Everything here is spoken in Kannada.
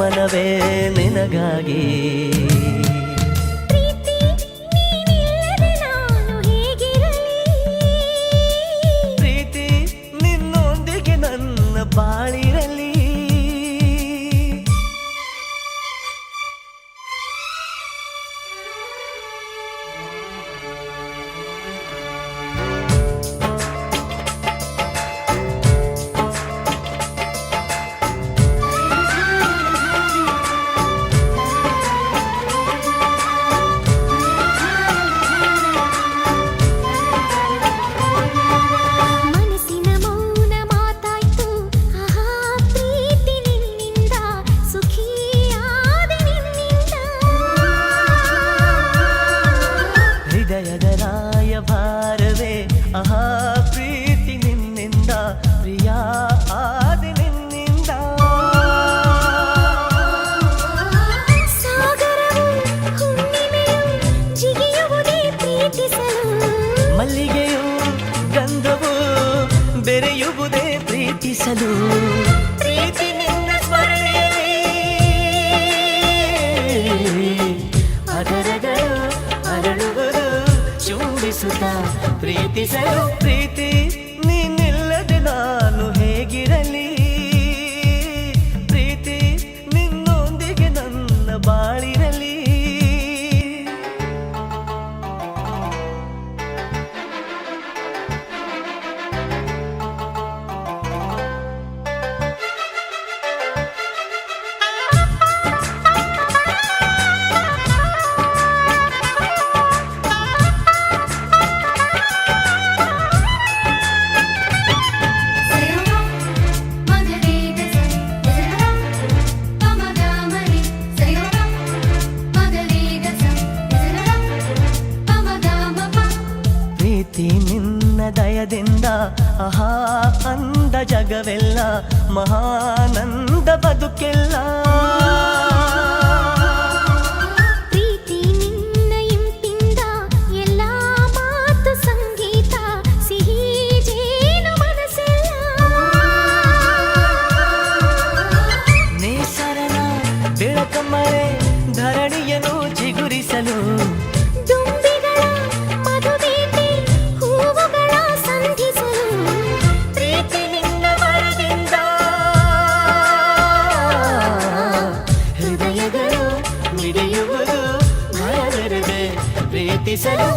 ಪ್ರಾಣವೇ ನಿನಗಾಗಿ. ಪ್ರೀತಿ ನಿನ್ನೊಂದಿಗೆ ನನ್ನ ಬಾಳಿರಲಿ. ಹೃದಯದ ರಾಯಭಾರವೇ ಆಹಾ ಪ್ರೀತಿ ನಿನ್ನಿಂದ, ಪ್ರಿಯ ಆದಿ ನಿನ್ನಿಂದ. ಸಾಗರವು ಹುಣ್ಣಿಮೆಯು ಜಿಗಿಯುವುದೇ ಪ್ರೀತಿಸಲು, ಮಲ್ಲಿಗೆಯು ಗಂಧವು ಬೆರೆಯುವುದೇ ಪ್ರೀತಿಸಲು. ಪ್ರೀತಿ ನಿನ್ನ ಸ್ಮರಣೆಯಲ್ಲಿ ಅದರಗಳು ಅರಳುವುದು ಚುಂಬಿಸುತ್ತ ಪ್ರೀತಿಸಲು. ಪ್ರೀತಿ ನೀನಿಲ್ಲದೆ ನಾನು ಹೇಗಿರಲಿ, ಪ್ರೀತಿ ನಿನ್ನೊಂದಿಗೆ ನನ್ನ ಬಾಳಿರಲಿ. ಪ್ರೀತಿ ನಿನ್ನ ದಯದಿಂದ ಆಹಾ ಅಂದ ಜಗವೆಲ್ಲ, ಮಹಾನಂದ ಬದುಕೆಲ್ಲ. ಪ್ರೀತಿ ನಿನ್ನ ಇಂಪಿಂದ ಎಲ್ಲ ಮಾತು ಸಂಗೀತ, ಸಿಹಿ ಜೇನು ಮನಸ್ಸೆಲ್ಲ. ನೇಸರನ ಬೆಳಕ ಮಳೆ ಧರಣಿಯನ್ನು ಚಿಗುರಿಸಲು, ದುಂಬಿಗಳ ಮಧುಬೇಟೆ ಹೂವುಗಳ ಸಂಧಿಸಲು. ಪ್ರೀತಿ ನಿನ್ನ ಮರದಿಂದ ಹೃದಯಗಳು ಮಿಡಿಯುವುದು ಭಯವಿರದೆ ಪ್ರೀತಿಸಲು.